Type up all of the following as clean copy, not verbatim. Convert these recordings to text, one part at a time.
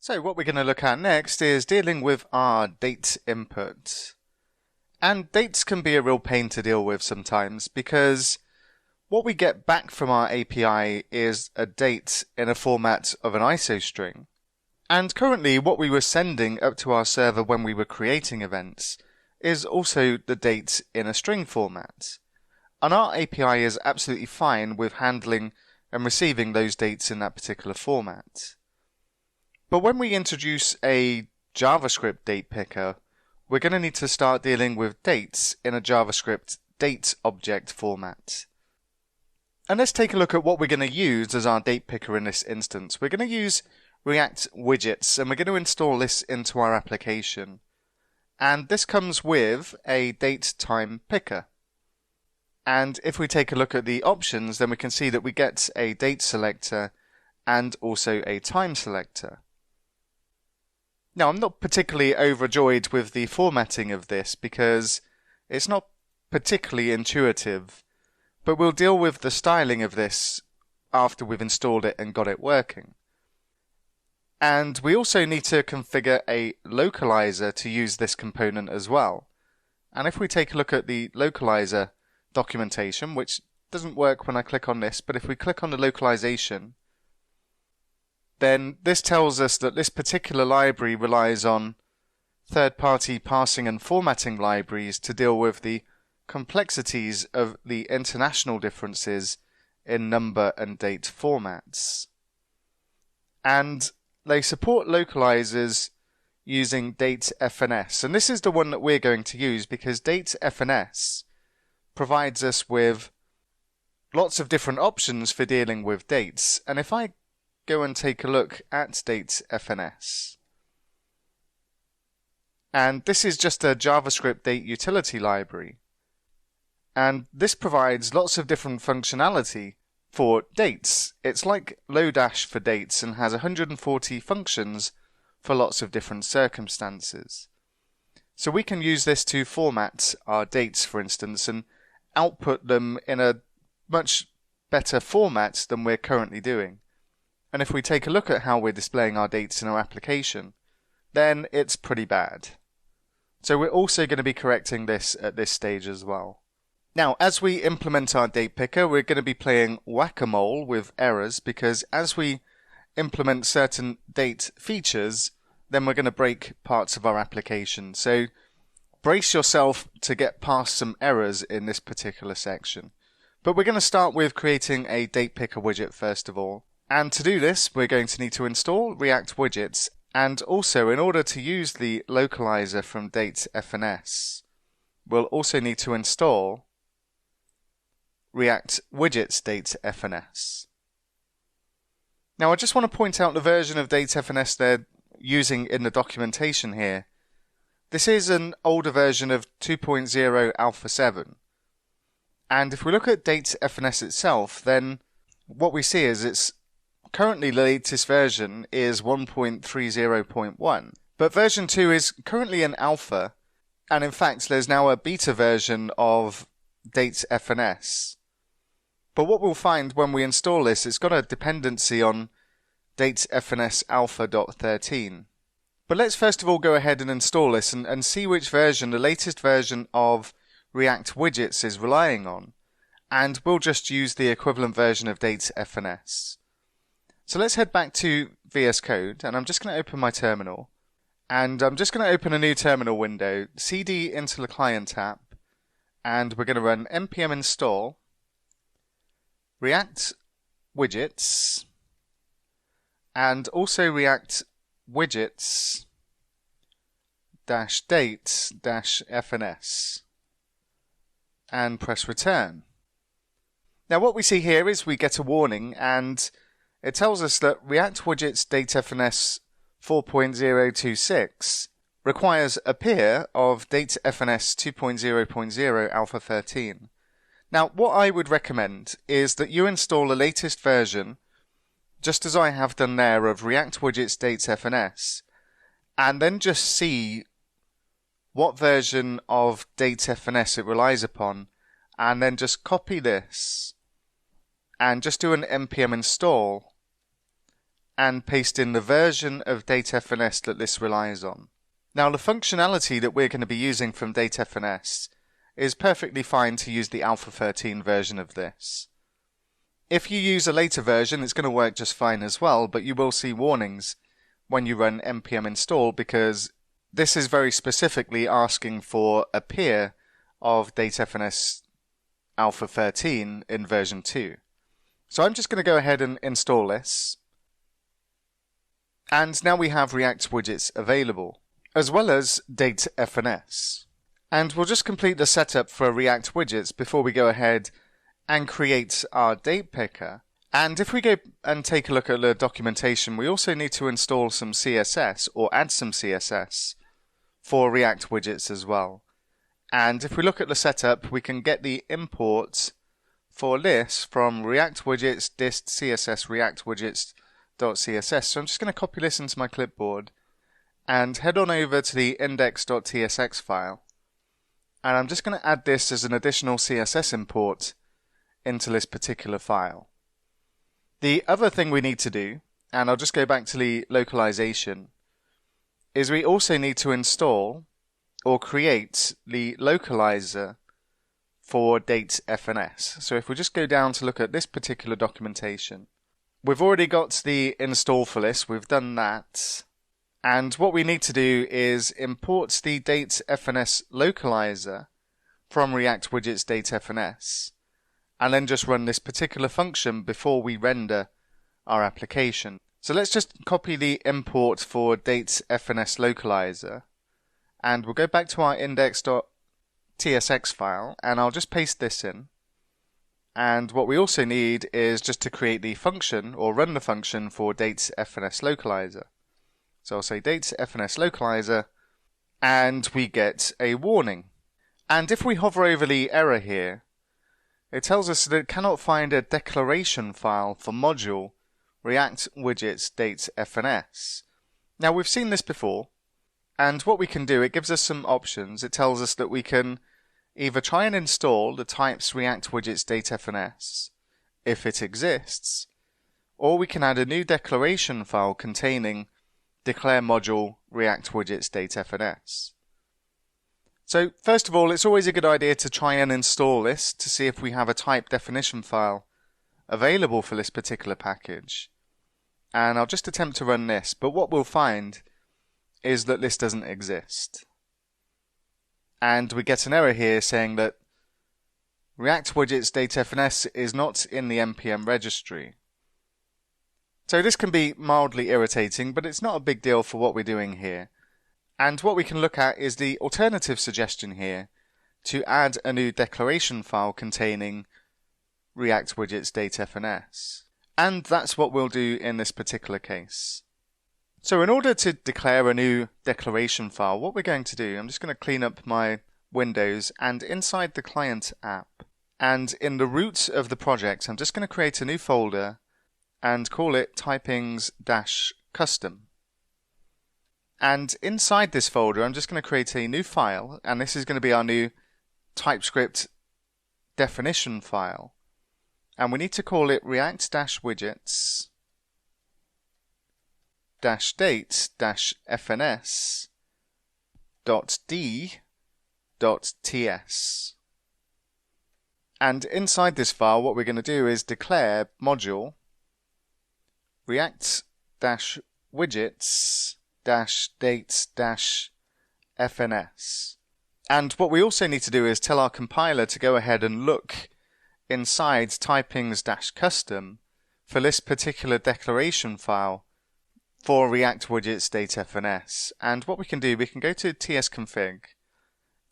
So what we're going to look at next is dealing with our date input. And dates can be a real pain to deal with sometimes because what we get back from our API is a date in a format of an ISO string. And currently what we were sending up to our server when we were creating events is also the date in a string format. And our API is absolutely fine with handling and receiving those dates in that particular format. But when we introduce a JavaScript date picker, we're going to need to start dealing with dates in a JavaScript date object format. And let's take a look at what we're going to use as our date picker in this instance. We're going to use React Widgets, and we're going to install this into our application. And this comes with a date time picker. And if we take a look at the options, then we can see that we get a date selector and also a time selector. Now, I'm not particularly overjoyed with the formatting of this because it's not particularly intuitive, but we'll deal with the styling of this after we've installed it and got it working. And we also need to configure a localizer to use this component as well. And if we take a look at the localizer documentation, which doesn't work when I click on this, but if we click on the localization, then this tells us that this particular library relies on third-party parsing and formatting libraries to deal with the complexities of the international differences in number and date formats. And they support localizers using datefns, and this is the one that we're going to use because datefns provides us with lots of different options for dealing with dates. And if I go and take a look at datefns, and this is just a JavaScript date utility library, and this provides lots of different functionality for dates. It's like Lodash for dates and has 140 functions for lots of different circumstances. So we can use this to format our dates, for instance, and output them in a much better format than we're currently doing. And if we take a look at how we're displaying our dates in our application, then it's pretty bad. So we're also going to be correcting this at this stage as well. Now, as we implement our date picker, we're going to be playing whack-a-mole with errors because as we implement certain date features, then we're going to break parts of our application. So brace yourself to get past some errors in this particular section. But we're going to start with creating a date picker widget first of all. And to do this, we're going to need to install React Widgets. And also, in order to use the localizer from datefns, we'll also need to install React Widgets datefns. Now, I just want to point out the version of datefns they're using in the documentation here. This is an older version of 2.0 Alpha 7. And if we look at datefns itself, then what we see is it's currently the latest version is 1.30.1. But version 2 is currently an alpha, and in fact there's now a beta version of datefns. But what we'll find when we install this, it's got a dependency on datefns alpha.13. But let's first of all go ahead and install this and see which version, the latest version of React Widgets is relying on. And we'll just use the equivalent version of datefns. So let's head back to VS Code, and I'm just going to open my terminal. And I'm just going to open a new terminal window, cd into the client app, and we're going to run npm install React Widgets, and also React Widgets -date-fns, and press return. Now what we see here is we get a warning, and it tells us that React Widgets datefns 4.026 requires a peer of datefns 2.0.0 alpha 13. Now, what I would recommend is that you install the latest version, just as I have done there, of React Widgets datefns, and then just see what version of datefns it relies upon, and then just copy this and just do an npm install and paste in the version of datefns that this relies on. Now the functionality that we're going to be using from datefns is perfectly fine to use the Alpha 13 version of this. If you use a later version, it's going to work just fine as well, but you will see warnings when you run npm install because this is very specifically asking for a peer of datefns Alpha 13 in version 2. So I'm just going to go ahead and install this. And now we have React widgets available, as well as datefns. And we'll just complete the setup for React widgets before we go ahead and create our date picker. And if we go and take a look at the documentation, we also need to install some CSS or add some CSS for React widgets as well. And if we look at the setup, we can get the import for this from React widgets dist css react widgets.css. So I'm just going to copy this into my clipboard and head on over to the index.tsx file. And I'm just going to add this as an additional CSS import into this particular file. The other thing we need to do, and I'll just go back to the localization, is we also need to install or create the localizer for datefns. So if we just go down to look at this particular documentation, we've already got the install for this, we've done that. And what we need to do is import the datefns localizer from React widgets datefns, and then just run this particular function before we render our application. So let's just copy the import for datefns localizer, and we'll go back to our index.tsx file, and I'll just paste this in. And what we also need is just to create the function, or run the function for datefns localizer. So I'll say datefns localizer, and we get a warning. And if we hover over the error here, it tells us that it cannot find a declaration file for module React widgets datefns. Now we've seen this before, and what we can do, it gives us some options. It tells us that we can either try and install the types React widgets datefns if it exists, or we can add a new declaration file containing declare module React widgets datefns. So first of all, it's always a good idea to try and install this to see if we have a type definition file available for this particular package. And I'll just attempt to run this, but what we'll find is that this doesn't exist. And we get an error here saying that React widgets datefns is not in the npm registry. So this can be mildly irritating, but it's not a big deal for what we're doing here. And what we can look at is the alternative suggestion here to add a new declaration file containing React widgets datefns. And that's what we'll do in this particular case. So in order to declare a new declaration file, what we're going to do, I'm just going to clean up my windows, and inside the client app, and in the root of the project, I'm just going to create a new folder and call it typings-custom. And inside this folder, I'm just going to create a new file, and this is going to be our new TypeScript definition file. And we need to call it react-widgets-dates-d.ts. And inside this file, what we're going to do is declare module react-widgets-dates-fns. And what we also need to do is tell our compiler to go ahead and look inside typings-custom for this particular declaration file for React widgets datefns. And what we can do, we can go to tsconfig,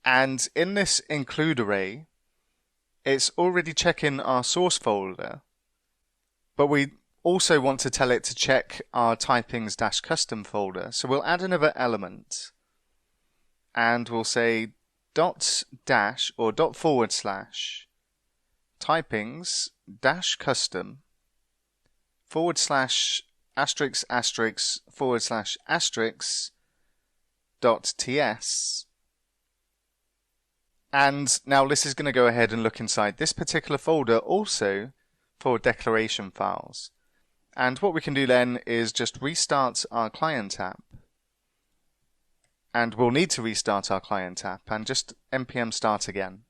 and in this include array, it's already checking our source folder, but we also want to tell it to check our typings-custom folder. So we'll add another element, and we'll say /typings-custom /***/****.ts. And now this is going to go ahead and look inside this particular folder also for declaration files. And what we can do then is just restart our client app. And we'll need to restart our client app and just npm start again.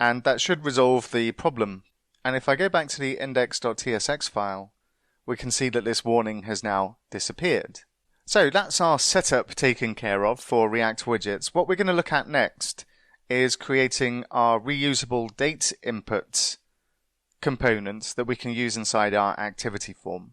And that should resolve the problem. And if I go back to the index.tsx file, we can see that this warning has now disappeared. So that's our setup taken care of for React Widgets. What we're going to look at next is creating our reusable date inputs components that we can use inside our activity form.